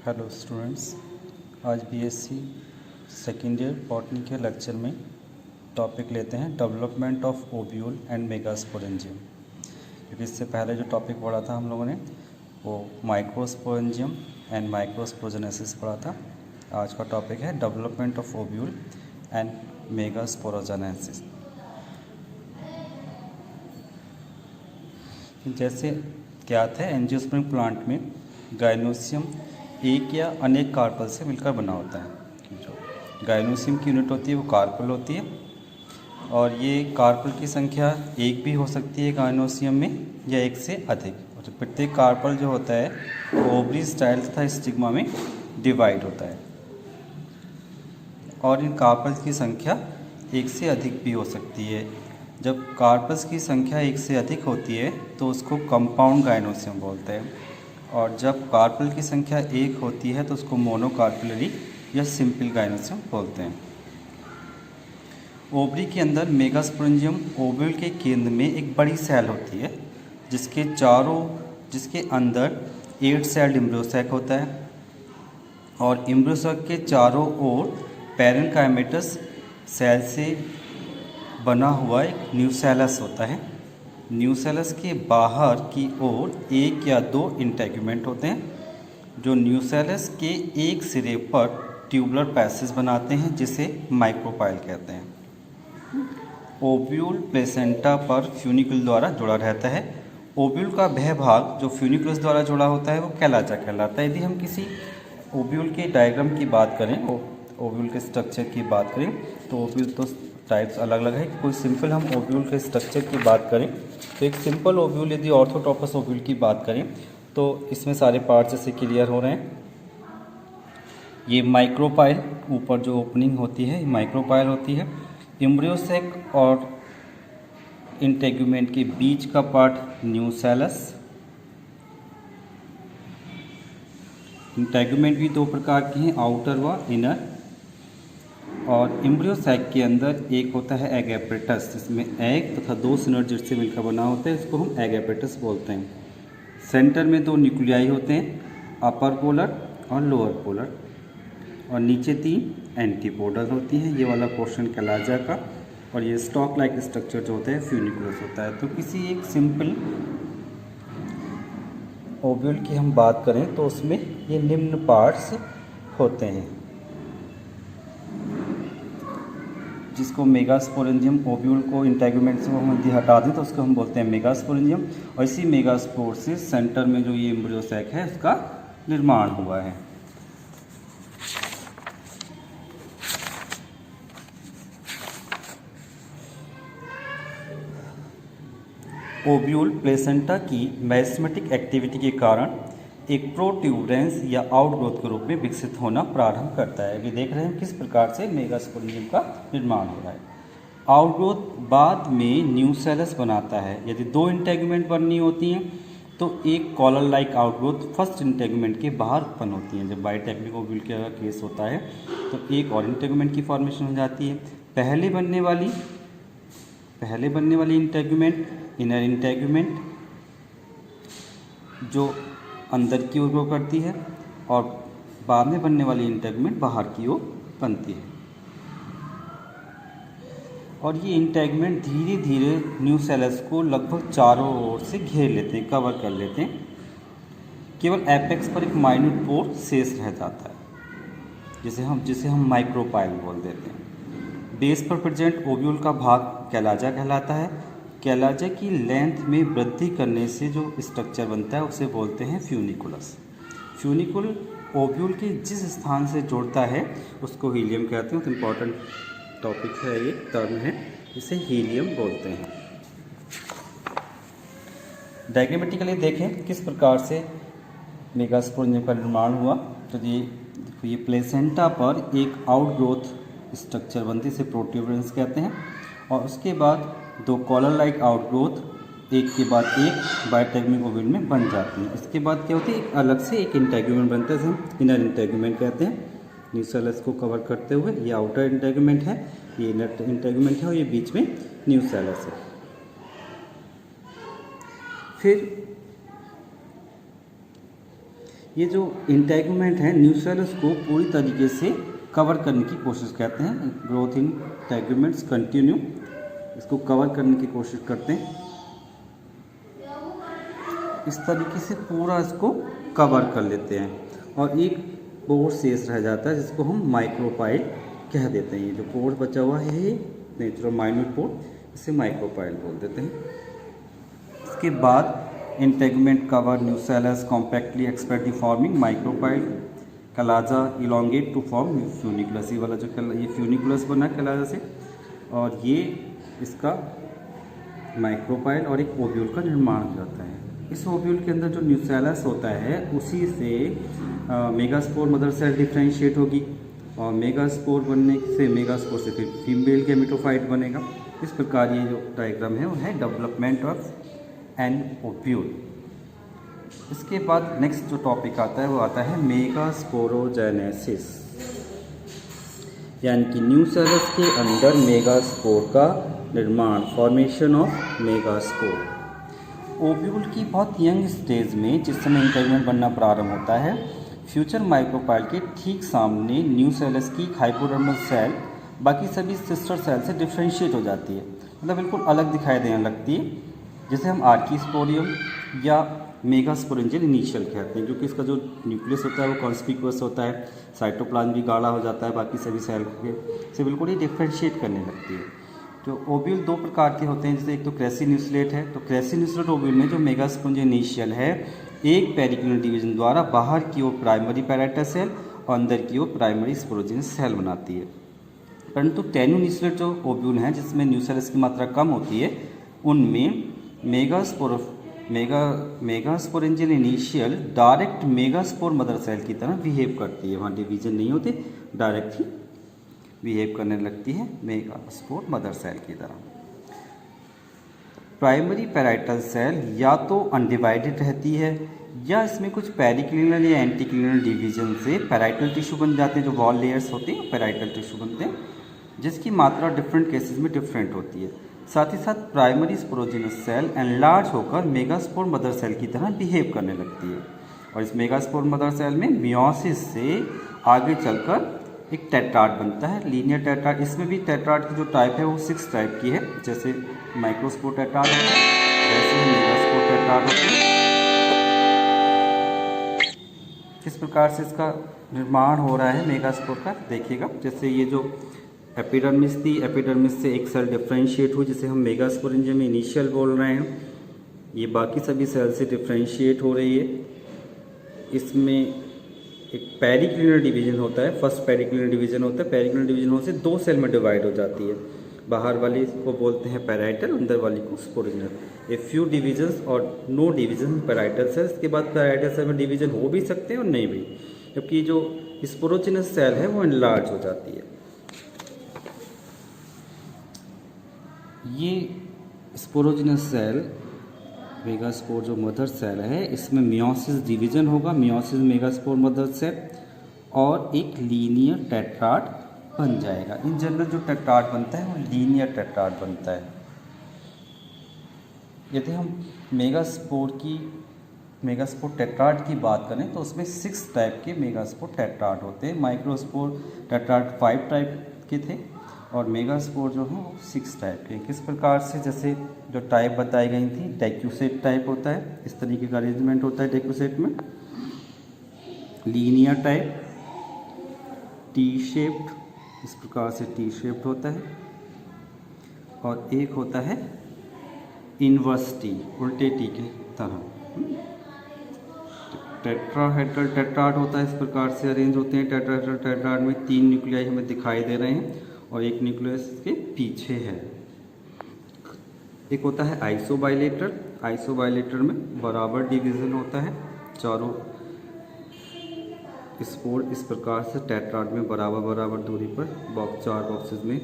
Hello students, आज BSc second year botany के lecture में टॉपिक लेते हैं development of ovule and megasporangium. क्योंकि इससे पहले जो टॉपिक पढ़ा था हम लोगों ने वो माइक्रोस्पोरेंजियम एंड माइक्रोस्पोरोजेनेसिस पढ़ा था। आज का टॉपिक है development of ovule and megasporogenesis. जैसे ज्ञात है एंजियोस्पर्म प्लांट में गाइनोसियम एक या अनेक कार्पल से मिलकर बना होता है। जो गाइनोसियम की यूनिट होती है वो कार्पल होती है और ये कार्पल की संख्या एक भी हो सकती है गाइनोसियम में या एक से अधिक। और प्रत्येक कार्पल जो होता है वो ओवरी स्टाइल तथा स्टिग्मा में डिवाइड होता है और इन कार्पल्स की संख्या एक से अधिक भी हो सकती है। जब कार्पल्स की संख्या एक से अधिक होती है तो उसको कंपाउंड गाइनोसियम बोलते हैं और जब कार्पल की संख्या एक होती है तो उसको मोनोकार्पुलरी या सिंपल गाइनोसियम बोलते हैं। ओवरी के अंदर मेगास्पोरेंजियम ओव्यूल के केंद्र में एक बड़ी सेल होती है जिसके अंदर 8 सेल्ड एम्ब्रियोसैक होता है और एम्ब्रियोसैक के चारों ओर पैरेन्काइमेटस सेल से बना हुआ एक न्यूसेलस होता है। न्यूसेलस के बाहर की ओर एक या दो इंटेगुमेंट होते हैं जो न्यूसेलस के एक सिरे पर ट्यूबुलर पैसेज बनाते हैं जिसे माइक्रोपाइल कहते हैं। ओव्यूल प्लेसेंटा पर फ्यूनिकुल द्वारा जुड़ा रहता है। ओव्यूल का वह भाग जो फ्यूनिकुलस द्वारा जुड़ा होता है वो कैलाजा कहलाता है। यदि हम किसी ओव्यूल के डायग्राम की बात करें, ओव्यूल के स्ट्रक्चर की बात करें तो ओव्यूल तो टाइप्स अलग अलग है। कोई सिंपल हम ओव्यूल के स्ट्रक्चर की बात करें तो एक सिंपल ओव्यूल, यदि ऑर्थोट्रोपस ओव्यूल की बात करें तो इसमें सारे पार्ट्स जैसे क्लियर हो रहे हैं। ये माइक्रोपाइल, ऊपर जो ओपनिंग होती है ये माइक्रोपाइल होती है। एम्ब्रियोसैक और इंटेगुमेंट के बीच का पार्ट न्यूसेलस। इंटेगुमेंट भी दो प्रकार के हैं, आउटर व इनर। और एम्ब्रियोसैक के अंदर एक होता है एग एपरेटस, जिसमें एग तथा दो सिनर्जिड से मिलकर बना होता है, इसको हम एग एपरेटस बोलते हैं। सेंटर में दो न्यूक्लियाई होते हैं, अपर पोलर और लोअर पोलर, और नीचे 3 एंटीपोडल होती हैं। ये वाला पोर्शन कैलाजा का और ये स्टॉक लाइक स्ट्रक्चर जो होता है फ्यूनिकुलस होता है। तो किसी एक सिंपल ओव्यूल की हम बात करें तो उसमें ये निम्न पार्ट्स होते हैं, जिसको मेगास्पोरेंजियम। ओव्यूल को इंटेगुमेंट से हम यदि हटा दें तो उसको हम बोलते हैं मेगास्पोरेंजियम। और इसी मेगास्पोर से सेंटर में जो ये एम्ब्रियोसैक है उसका निर्माण हुआ है। ओव्यूल प्लेसेंटा की मैस्मेटिक एक्टिविटी के कारण एक प्रोट्यूबरेंस या आउटग्रोथ के रूप में विकसित होना प्रारंभ करता है। अभी देख रहे हैं किस प्रकार से मेगास्पोरेंजियम का निर्माण हो रहा है। आउटग्रोथ बाद में न्यूसेलस बनाता है। यदि दो इंटेगुमेंट बननी होती हैं तो एक collar like outgrowth first integument के बाहर उत्पन्न होती हैं। जब बायोटेक्निक ओव्यूल का केस होता है तो एक और इंटेगुमेंट की फॉर्मेशन हो जाती है। पहले बनने वाली इंटेगुमेंट इनर इंटेगुमेंट जो अंदर की ओर ग्रो करती है और बाद में बनने वाली इंटेगुमेंट बाहर की ओर बनती है। और ये इंटेगुमेंट धीरे धीरे न्यूसेलस को लगभग चारों ओर से घेर लेते हैं, कवर कर लेते हैं। केवल एपेक्स पर एक माइन्यूट पोर शेष रह जाता है जिसे हम माइक्रोपाइल बोल देते हैं। बेस पर प्रेजेंट ओव्यूल का भाग कैलाजा कहलाता है। कैलाजा की लेंथ में वृद्धि करने से जो स्ट्रक्चर बनता है उसे बोलते हैं फ्यूनिकुलस। फ्यूनिकुल ओव्यूल के जिस स्थान से जोड़ता है उसको हीलियम कहते हैं। तो इम्पॉर्टेंट टॉपिक है, ये टर्म है, इसे हीलियम बोलते हैं। डायग्रामेटिकली देखें किस प्रकार से मेगास्पोरेंजियम का निर्माण हुआ। तो ये प्लेसेंटा पर एक आउटग्रोथ स्ट्रक्चर बनती है, इसे प्रोट्यूबरेंस कहते हैं। और उसके बाद दो कॉलर लाइक आउटग्रोथ एक के बाद एक बायोटेक्निक ओव्यूल में बन जाती हैं। इसके बाद क्या होती है, एक अलग से एक इंटेगुमेंट बनता है, हम इनर इंटेगुमेंट कहते हैं। न्यूसेलस को कवर करते हुए ये आउटर इंटेगुमेंट है, ये इनर इंटेगुमेंट है और ये बीच में न्यूसेलस है। फिर ये जो इंटेगुमेंट है न्यूसेलस को पूरी तरीके से कवर करने की कोशिश करते हैं। ग्रोथ इन इंटेगुमेंट्स कंटिन्यू, इसको कवर करने की कोशिश करते हैं। इस तरीके से पूरा इसको कवर कर लेते हैं और एक पोर शेष रह जाता है जिसको हम माइक्रोपाइल कह देते हैं। ये जो पोर बचा हुआ है ये नेचुरल माइन्यूट पोर, इसे माइक्रोपाइल बोल देते हैं। इसके बाद integument cover nucellus compactly expect the forming micropyle chalaza elongate to form funiculus. ये वाला जो ये फ्यूनिकुलस बना कलाजा से, और ये इसका माइक्रोपाइल और एक ओव्यूल का निर्माण हो जाता है। इस ओव्यूल के अंदर जो न्यूसेलस होता है उसी से मेगास्पोर मदर सेल डिफ्रेंशिएट होगी और मेगास्पोर बनने से मेगास्पोर से फिर फीमेल गैमेटोफाइट बनेगा। इस प्रकार ये जो डायग्राम है वो है डेवलपमेंट ऑफ एन ओव्यूल। इसके बाद नेक्स्ट जो टॉपिक आता है वो आता है मेगास्पोरोजेनेसिस, यानी कि न्यूसेलस के अंदर मेगास्पोर का निर्माण, फॉर्मेशन ऑफ मेगास्पोर। ओव्यूल की बहुत यंग स्टेज में जिस समय इंटेगुमेंट बनना प्रारंभ होता है, फ्यूचर माइक्रोपाइल के ठीक सामने न्यूसेलस की हाइपोडर्मल सेल बाकी सभी सिस्टर सेल से डिफ्रेंशिएट हो जाती है, मतलब बिल्कुल अलग दिखाई देने लगती है, जिसे हम आर्कीस्पोरियम या मेगास्पोरेंजियल इनिशियल कहते हैं, क्योंकि इसका जो न्यूक्लियस होता है वो कॉन्स्पिकुअस होता है, साइटोप्लाज्म भी गाढ़ा हो जाता है, बाकी सभी सेल के से बिल्कुल ही डिफ्रेंशिएट करने लगती है। तो ओव्यूल दो प्रकार के होते हैं, जैसे एक तो क्रेसिन्यूसलेट है। तो क्रेसिन्यूसलेट ओव्यूल में जो मेगास्पोरेंजियल इनिशियल है एक पेरिक्लिनल डिवीजन द्वारा बाहर की ओर प्राइमरी पैराइटल सेल और अंदर की ओर प्राइमरी स्पोरोजिनस सेल बनाती है। परंतु टेनुन्यूसलेट जो ओव्यूल हैं जिसमें न्यूसेलस की मात्रा कम होती है, उनमें megasporangial initial direct megaspore mother cell की तरह बिहेव करती है। वहाँ डिवीजन नहीं होते, डायरेक्ट ही बिहेव करने लगती है मेगास्पोर मदर सेल की तरह। प्राइमरी पैराइटल सेल या तो अनडिवाइडेड रहती है या इसमें कुछ पेरिक्लिनल या एंटीक्लिनल डिवीजन से पैराइटल टिश्यू बन जाते हैं, जो वॉल लेयर्स होते हैं पैराइटल टिश्यू बनते हैं, जिसकी मात्रा डिफरेंट केसेस में डिफरेंट होती है। साथ ही साथ प्राइमरी स्पोरोजिनस सेल एनलार्ज होकर मेगास्पोर मदर सेल की तरह बिहेव करने लगती है और इस मेगास्पोर मदर सेल में मियोसिस से आगे चलकर एक टेट्राड बनता है, लीनियर टेट्राड। इसमें भी टेट्राड की जो टाइप है वो 6 टाइप की है, जैसे माइक्रोस्पोर टेट्राड होता है वैसे ही मेगास्पोर टेट्राड होता है। किस प्रकार से इसका निर्माण हो रहा है मेगास्पोर का देखिएगा। जैसे ये जो एपिडर्मिस थी, एपिडर्मिस से एक सेल डिफ्रेंशिएट हुई जिसे हम मेगास्पोरेंजियम इनिशियल बोल रहे हैं, ये बाकी सभी सेल से डिफ्रेंशिएट हो रही है। इसमें एक पेरिक्लिनल डिवीजन होता है, फर्स्ट पेरिक्लिनल डिवीजन होता है। पेरिक्लिनल डिवीजन होने से 2 सेल में डिवाइड हो जाती है, बाहर वाली को बोलते हैं पैराइटल, अंदर वाली को स्पोरोजिनल। ए फ्यू डिवीजन्स और नो डिवीजन पैराइटल सेल्स। इसके बाद पैराइटल सेल में डिवीजन हो भी सकते हैं और नहीं भी, जबकि जो स्पोरोजिनस सेल है वो एनलार्ज हो जाती है। ये स्पोरोजिनस सेल मेगास्पोर जो मदर सेल है, इसमें मियोसिस डिवीजन होगा, मियोसिस मेगास्पोर मदर सेल, और एक लीनियर टेट्राड बन जाएगा। इन जनरल जो टेट्राड बनता है वो लीनियर टेट्राड बनता है। यदि हम मेगास्पोर टेट्राड की बात करें तो उसमें 6 टाइप के मेगास्पोर टेट्राड होते हैं। माइक्रोस्पोर टेट्राड 5 टाइप के थे और मेगास्पोर जो है वो 6 टाइप के। किस प्रकार से, जैसे जो टाइप बताई गई थी, डेक्यूसेट टाइप होता है, इस तरीके का अरेंजमेंट होता है डेक्यूसेट में। लीनियर टाइप, टी शेप्ड, इस प्रकार से टी शेप्ड होता है, और एक होता है इनवर्स टी, उल्टे टी की तरह। टेट्राहेड्रल टेट्राड होता है, इस प्रकार से अरेंज होते हैं। टेट्राहेड्रल टेट्राड में 3 न्यूक्लियाई हमें दिखाई दे रहे हैं और एक न्यूक्लियस के पीछे है। एक होता है आइसोबाइलेटरल, आइसोबाइलेटरल में बराबर डिवीजन होता है, चारों स्पोर इस प्रकार से टेट्राड में बराबर दूरी पर 4 बॉक्सेस में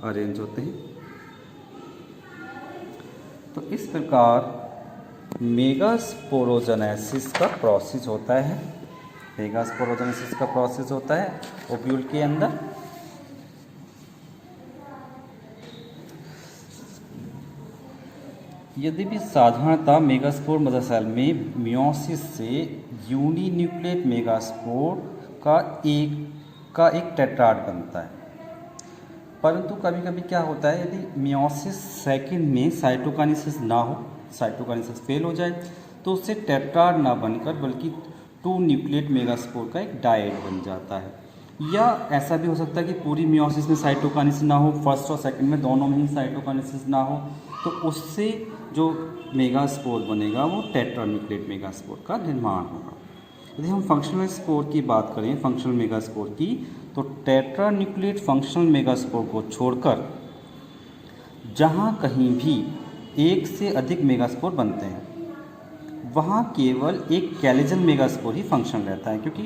अरेंज होते हैं। तो इस प्रकार मेगास्पोरोजेनेसिस का प्रोसेस होता है, मेगास्पोरोजेनेसिस का प्रोसेस होता है ओव्यूल के अंदर। यदि भी साधारणतः मेगास्पोर मदर सेल में मियोसिस से यूनिन्यूक्लिएट मेगास्पोर का एक टेट्राड बनता है, परंतु कभी कभी क्या होता है, यदि मियोसिस सेकंड में साइटोकाइनेसिस ना हो, साइटोकाइनेसिस फेल हो जाए, तो उससे टेट्राड ना बनकर बल्कि 2 न्यूक्लिएट मेगास्पोर का एक डायड बन जाता है। या ऐसा भी हो सकता है कि पूरी मियोसिस में साइटोकाइनेसिस ना हो, फर्स्ट और सेकंड में दोनों में ही साइटोकाइनेसिस ना हो, तो उससे जो मेगास्पोर बनेगा वो टेट्रान्यूक्लिएट मेगास्पोर का निर्माण होगा। यदि हम फंक्शनल स्पोर की बात करें, फंक्शनल मेगास्पोर की, तो टेट्रान्यूक्लिएट फंक्शनल मेगास्पोर को छोड़कर जहाँ कहीं भी एक से अधिक मेगास्पोर बनते हैं वहाँ केवल एक कैलेजन मेगास्पोर ही फंक्शन रहता है, क्योंकि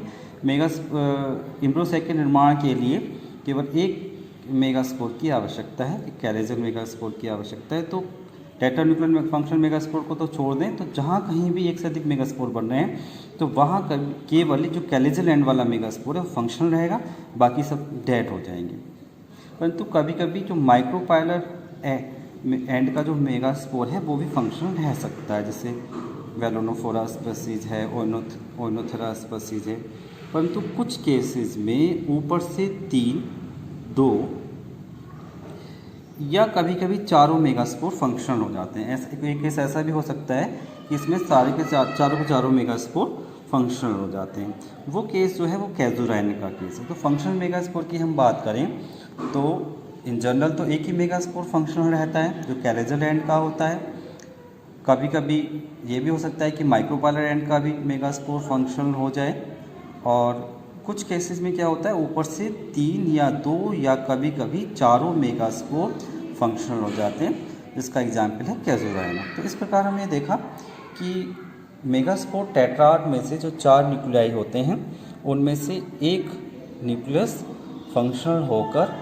इम्ब्रोसैक के निर्माण के लिए केवल एक मेगास्पोर की आवश्यकता है, एक कैलेजन मेगास्पोर की आवश्यकता है। तो टेट्रान्यूक्लिएट फंक्शनल मेगास्पोर को तो छोड़ दें, तो जहाँ कहीं भी एक से अधिक मेगास्पोर बन रहे हैं तो वहाँ केवल जो कैलेजल एंड वाला मेगास्पोर है वो फंक्शनल रहेगा, बाकी सब डेड हो जाएंगे। परंतु कभी कभी जो माइक्रोपाइलर एंड का जो मेगास्पोर है वो भी फंक्शनल रह सकता है, जैसे वेलोनोफोरा स्पीसीज है, ओइनोथेरा स्पीसीज है। परंतु कुछ केसेस में ऊपर से 3, 2 या कभी कभी 4 मेगास्पोर फंक्शनल हो जाते हैं। एक केस ऐसा भी हो सकता है कि इसमें सारे के चारों मेगास्पोर फंक्शनल हो जाते हैं। वो केस जो है वो कैजुराइन का केस है। तो फंक्शनल मेगास्पोर की हम बात करें तो इन जनरल तो एक ही मेगास्पोर फंक्शनल रहता है जो कैलेजल एंड का होता है। कभी कभी ये भी हो सकता है कि माइक्रोपाइलर एंड का भी मेगास्पोर फंक्शनल हो जाए, और कुछ केसेस में क्या होता है ऊपर से 3 या 2 या कभी कभी 4 मेगास्पोर फंक्शनल हो जाते हैं, जिसका एग्जाम्पल है कैजुराइना। तो इस प्रकार हमने देखा कि मेगास्पोर टेट्राड में से जो 4 न्यूक्लियाई होते हैं उनमें से एक न्यूक्लियस फंक्शनल होकर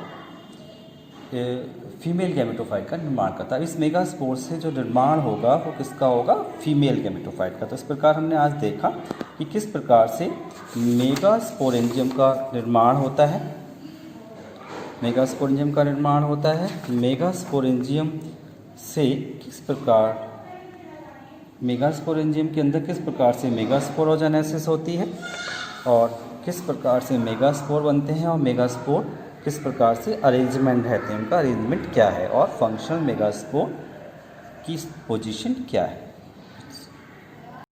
फीमेल गैमेटोफाइट का निर्माण करता है। इस मेगास्पोर से जो निर्माण होगा वो किसका होगा, फीमेल गैमेटोफाइट का। तो इस प्रकार हमने आज देखा कि किस प्रकार से मेगास्पोरेंजियम का निर्माण होता है, मेगास्पोरेंजियम का निर्माण होता है, मेगास्पोरेंजियम से किस प्रकार मेगास्पोरेंजियम के अंदर किस प्रकार से मेगास्पोरोजेनेसिस होती है, और किस प्रकार से मेगास्पोर बनते हैं, और मेगास्पोर किस प्रकार से अरेंजमेंट रहते हैं, उनका अरेंजमेंट क्या है, और फंक्शनल मेगास्पोर की पोजीशन क्या है।